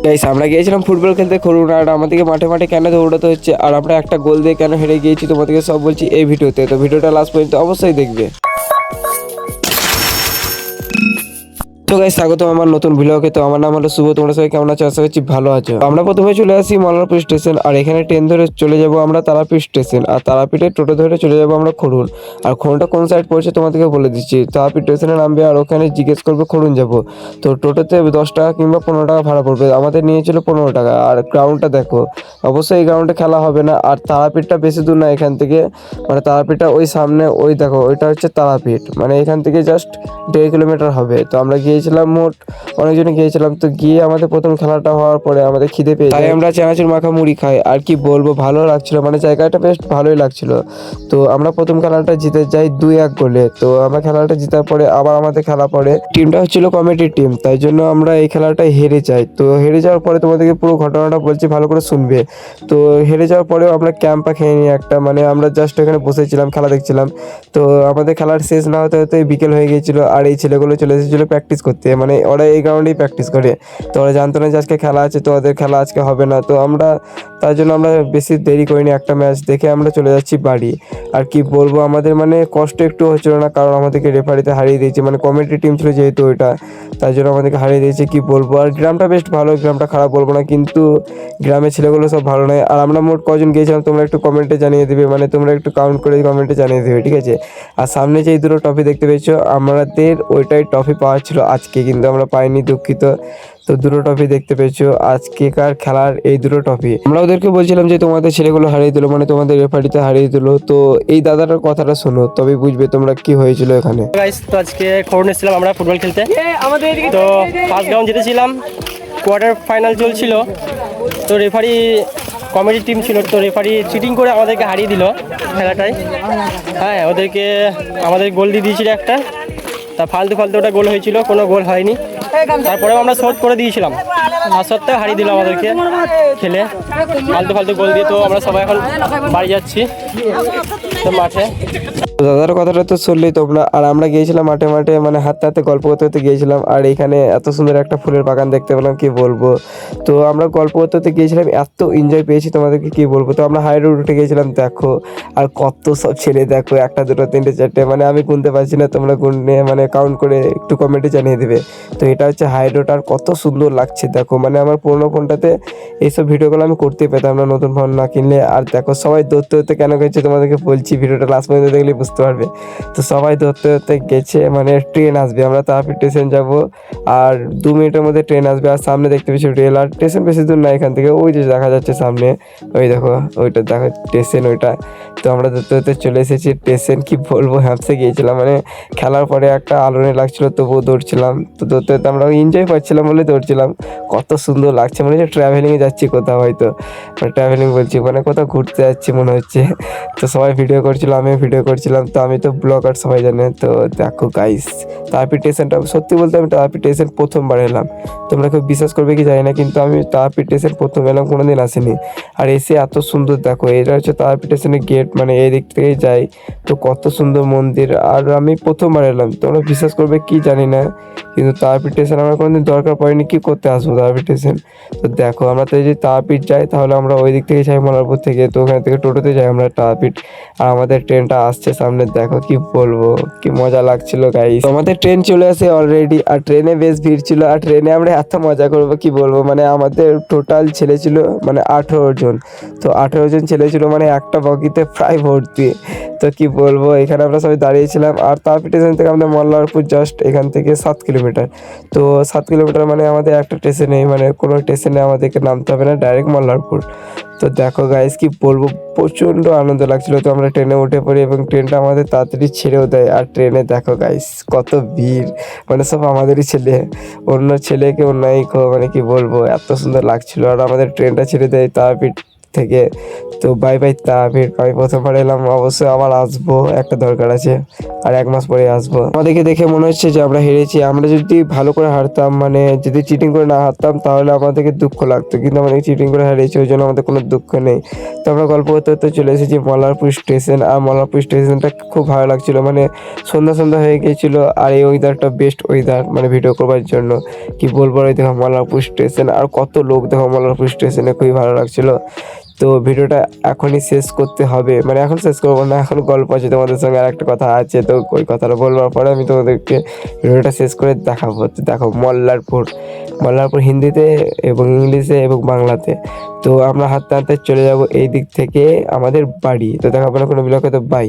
Guys আমরা গিয়েছিলাম football খেলতে খরুন, আর আমাদেরকে মাঠে মাঠে কেন দৌড়াতে হচ্ছে আর আমরা একটা গোল দিয়ে কেন হেরে গিয়েছি তোমাদেরকে সব বলছি এই ভিডিওতে। তো ভিডিওটা লাস্ট পর্যন্ত অবশ্যই দেখবে। তো গাইস স্বাগতম আমার নতুন ভিডিওকে। তো আমার নাম হলো শুভ, তোমরা সবাই কেমন আছো? আশা করছি ভালো আছো। আমরা প্রথমে চলে আসি মল্লারপুর স্টেশন, আর এখানে ট্রেন ধরে চলে যাব আমরা তারাপীঠ স্টেশন, আর তারাপীঠে টোটো ধরে চলে যাব আমরা খরুন। আর খরুনটা কোন সাইড পড়ছে তোমাদেরকে বলে দিচ্ছি। তারাপীঠ স্টেশনে নামবে আর ওখানে জিজ্ঞেস করবে খরুন যাব। তো টোটোতে 10 টাকা কিংবা 15 টাকা ভাড়া পড়বে, আমাদের নিয়েছিল 15 টাকা। আর গ্রাউন্ডটা দেখো, অবশ্যই এই গ্রাউন্ডে খেলা হবে না। আর তারাপীঠটা বেশি দূর না এখান থেকে, মানে তারাপীঠটা ওই সামনে, ওই দেখো ওইটা হচ্ছে তারাপীঠ, মানে এখান থেকে জাস্ট 1.5 কিলোমিটার হবে। তো আমরা গিয়েছিলাম, মোট অনেকজনে গিয়েছিলাম। তো গিয়ে আমাদের প্রথম খেলাটা হওয়ার পরে আমাদের খিদে পেয়ে তাই আমরা চানাচুর মাখা মুড়ি খাই। আর কি বলবো, ভালো লাগছিল, মানে জায়গাটা বেশ ভালোই লাগছিল। তো আমরা প্রথম খেলাটা জিতে যাই 2-1 গোলে। তো আমরা খেলাটা জেতার পরে আবার আমাদের খেলা পড়ে, টিমটা হচ্ছিল কমিটির টিম, তাই জন্য আমরা এই খেলাটায় হেরে যাই। তো হেরে যাওয়ার পরে তোমাদেরকে পুরো ঘটনাটা বলছি, ভালো করে শুনবে। তো হেরে যাওয়ার পরেও আমরা ক্যাম্পা খেয়ে নিই একটা, মানে আমরা জাস্ট এখানে বসেছিলাম, খেলা দেখছিলাম। তো আমাদের খেলার শেষ না হতে হতে বিকেল হয়ে গিয়েছিল, আর এই ছেলেগুলো চলে এসেছিলো প্র্যাকটিস করতে, মানে ওরা এই গ্রাউন্ডেই প্র্যাকটিস করে। তো ওরা জানতো না যে আজকে খেলা আছে, তো ওদের খেলা আজকে হবে না। তো আমরা তার জন্য আমরা বেশি দেরি করিনি, একটা ম্যাচ দেখে আমরা চলে যাচ্ছি বাড়ি। আর কি বলবো, আমাদের মানে কষ্ট একটু হচ্ছিল না, কারণ আমাদেরকে রেফারিতে হারিয়ে দিয়েছে, মানে কমিটি টিম ছিল যেহেতু ওইটা, তাই জন্য আমাদেরকে হারিয়ে দিয়েছে। কি বলবো, আর গ্রামটা বেশ ভালো, গ্রামটা খারাপ বলবো না, কিন্তু গ্রামের ছেলেগুলো সব ভালো নয়। আর আমরা মোট কজন গিয়েছিলাম তোমরা একটু কমেন্টে জানিয়ে দিবে, মানে তোমরা একটু কাউন্ট করে কমেন্টে জানিয়ে দেবে, ঠিক আছে? আর সামনে যে এই দুটো ট্রফি দেখতে পেয়েছো, আমাদের ওইটাই ট্রফি পাওয়া ছিল আজকে, কিন্তু আমরা পাইনি, দুঃখিত। তো দুটো ট্রফি দেখতে পেয়েছো আজকেকার খেলার, এই দুটো ট্রফি আমরা ওদেরকে বলছিলাম যে তোমাদের ছেলেগুলো হারিয়ে দিল, মানে তোমাদের রেফারিতে হারিয়ে দিল। তো এই দাদাটার কথাটা শোনো, তবে বুঝবে তোমরা কি হয়েছিল এখানে। গাইস তো আজকে খরুন এসেছিলাম আমরা ফুটবল খেলতে। তো ফার্স্ট গ্রাউন্ড জিতেছিলাম, কোয়ার্টার ফাইনাল চলছিল। তো রেফারি কমিটির টিম ছিল, তো রেফারি চিটিং করে আমাদেরকে হারিয়ে দিল খেলাটায়। হ্যাঁ, ওদেরকে আমাদের গোল দিয়ে দিয়েছিল একটা, তা ফালতু ওটা গোল হয়েছিল, কোনো গোল হয়নি। তারপরেও আমরা শোধ করে দিয়েছিলাম, আর সত্ত্বেও হারিয়ে দিল আমাদেরকে খেলে ফালতু গোল দিয়ে। তো আমরা সবাই এখন বাড়ি যাচ্ছি তো মাঠে। দাদার কথাটা তো শুনলেই তোমরা। আর আমরা গিয়েছিলাম মাঠে মাঠে, মানে হাতে হাতে গল্প করতে করতে গিয়েছিলাম। আর এখানে এত সুন্দর একটা ফুলের বাগান দেখতে পেলাম, কি বলবো। তো আমরা গল্প করতে করতে গিয়েছিলাম, এত এনজয় পেয়েছি তোমাদেরকে কি বলবো। তো আমরা হাই রোড উঠে গিয়েছিলাম, দেখো আর কত সব ছেলে, দেখো 1, 2, 3, 4, মানে আমি গুনতে পারছি না, তোমরা গুনে মানে কাউন্ট করে একটু কমেন্টে জানিয়ে দেবে। তো এটা হচ্ছে হাই রোড, আর কত সুন্দর লাগছে দেখো, মানে আমার পুরোনো ফোনটাতে এইসব ভিডিওগুলো আমি করতে পেতাম না নতুন ফোন না কিনলে। আর দেখো সবাই দৌড়তে দৌড়তে কেন গেছে তোমাদেরকে বলছি, ভিডিওটা লাস্ট পর্যন্ত দেখলে বুঝতে পারবে। তো সবাই দৌড়তে দৌড়তে গেছে, মানে ট্রেন আসবে, আমরা তারাপীঠ স্টেশন যাব, আর 2 মিনিটের মধ্যে ট্রেন আসবে। আর সামনে দেখতে পেয়েছি রেল, আর স্টেশন বেশি দূর না এখান থেকে, ওই যে দেখা যাচ্ছে সামনে, ওই দেখো ওইটা দেখো স্টেশন ওইটা। তো আমরা দৌড়তে দৌড়তে চলে এসেছি স্টেশন। কি বলবো, হ্যাপসে গিয়েছিলাম, মানে খেলার পরে একটা আলোড়নে লাগছিল, তবুও দৌড়ছিলাম। তো দৌড়তে দৌড়তে আমরা এনজয় পাচ্ছিলাম বলে দৌড়ছিলাম। কত সুন্দর লাগছে, মানে যে ট্রাভেলিংয়ে যাচ্ছি কোথাও, হয়তো ট্রাভেলিং বলছি, মানে কোথাও ঘুরতে যাচ্ছি মনে হচ্ছে। তো সবাই ভিডিও করছিল, আমিও ভিডিও করছিলাম। তো আমি তো ব্লগার, সবাই জানে। তো দেখো গাইস, তারাপীঠ স্টেশনটা, সত্যি বলতে আমি তারাপীঠ স্টেশন প্রথমবার এলাম। তোমরা কেউ বিশ্বাস করবে কি জানি না, কিন্তু আমি তারাপীঠ স্টেশন প্রথম এলাম, কোনোদিন আসিনি। আর এসে এত সুন্দর দেখো, এটা হচ্ছে তারাপীঠ স্টেশনের গেট, মানে এই দিক থেকেই যাই। তো কত সুন্দর মন্দির, আর আমি প্রথমবার এলাম, তোমরা বিশ্বাস করবে কি জানি না, কিন্তু তারাপীঠ স্টেশন আমার কোনোদিন দরকার পড়েনি, কি করতে আসবো তারাপীঠ স্টেশন। তো দেখো আমরা তো যদি তারাপীঠ যাই, তাহলে আমরা ওই দিক থেকে যাই মল্লারপুর থেকে, তো ওখান থেকে টোটোতে যাই আমরা তারাপীঠ। আর আমাদের ট্রেনটা আসছে সামনে, দেখো কি বলবো, কি মজা লাগছিল গাইস। আমাদের ট্রেন চলে আসে অলরেডি, আর ট্রেনে বেশ ভিড় ছিল। আর ট্রেনে আমরা এত মজা করবো কি বলবো, মানে আমাদের টোটাল ছেলে ছিল মানে 18 জন। তো 18 জন ছেলে ছিল, মানে একটা বগিতে প্রায় ভর্তি। তো কি বলবো, এখানে আমরা সবাই দাঁড়িয়েছিলাম। আর তারাপীঠ স্টেশন থেকে আমাদের মল্লারপুর জাস্ট এখান থেকে 7 কিলোমিটার। তো 7 কিলোমিটার মানে আমাদের একটা স্টেশনে, মানে কোনো স্টেশনে আমাদেরকে নামতে হবে না, ডাইরেক্ট মল্লারপুর। তো দেখো গাইস, কি বলবো, প্রচণ্ড আনন্দ লাগছিল। তো আমরা ট্রেনে উঠে পড়ি, এবং ট্রেনটা আমাদের তাড়াতাড়ি ছেড়েও দেয়। আর ট্রেনে দেখো গাইস কত ভিড়, মানে সব আমাদেরই ছেলে, অন্য ছেলে কেউ নাই, মানে কি বলবো, এত সুন্দর লাগছিল। আর আমাদের ট্রেনটা ছেড়ে দেয় তারাপীঠ থেকে। তো বাই বাই তামির, আমি প্রথমবার এলাম, অবশ্যই আবার আসবো, একটা দরকার আছে, আর 1 মাস পরে আসবো। আমাদেরকে দেখে মনে হচ্ছে যে আমরা হেরেছি। আমরা যদি ভালো করে হারতাম, মানে যদি চিটিং করে না হারতাম তাহলে আমাদেরকে দুঃখ লাগতো, কিন্তু আমাদের চিটিং করে হারিয়েছি, ওই জন্য আমাদের কোনো দুঃখ নেই। তো আমরা গল্প করতে করতে চলে এসেছি মল্লারপুর স্টেশন, আর মল্লারপুর স্টেশনটা খুব ভালো লাগছিল, মানে সন্ধ্যা সন্ধ্যা হয়ে গিয়েছিল, আর এই ওয়েদারটা বেস্ট ওয়েদার মানে ভিডিও করবার জন্য। কি বলবো, আর এই দেখো মল্লারপুর স্টেশন, আর কত লোক দেখো মল্লারপুর স্টেশনে, খুবই ভালো লাগছিল। তো ভিডিওটা এখনই শেষ করতে হবে, মানে এখন শেষ করবো না, এখন গল্প আছে তোমাদের সঙ্গে, আর একটা কথা আছে, তো ওই কথাটা বলবার পরে আমি তোমাদেরকে ভিডিওটা শেষ করে দেখাবো। তো দেখো মল্লারপুর, মল্লারপুর হিন্দিতে এবং ইংলিশে এবং বাংলাতে। তো আমরা হাঁটতে হাঁটতে চলে যাব এই দিক থেকে আমাদের বাড়ি। তো দেখাবো না কোনো ব্লগে, তো বাই।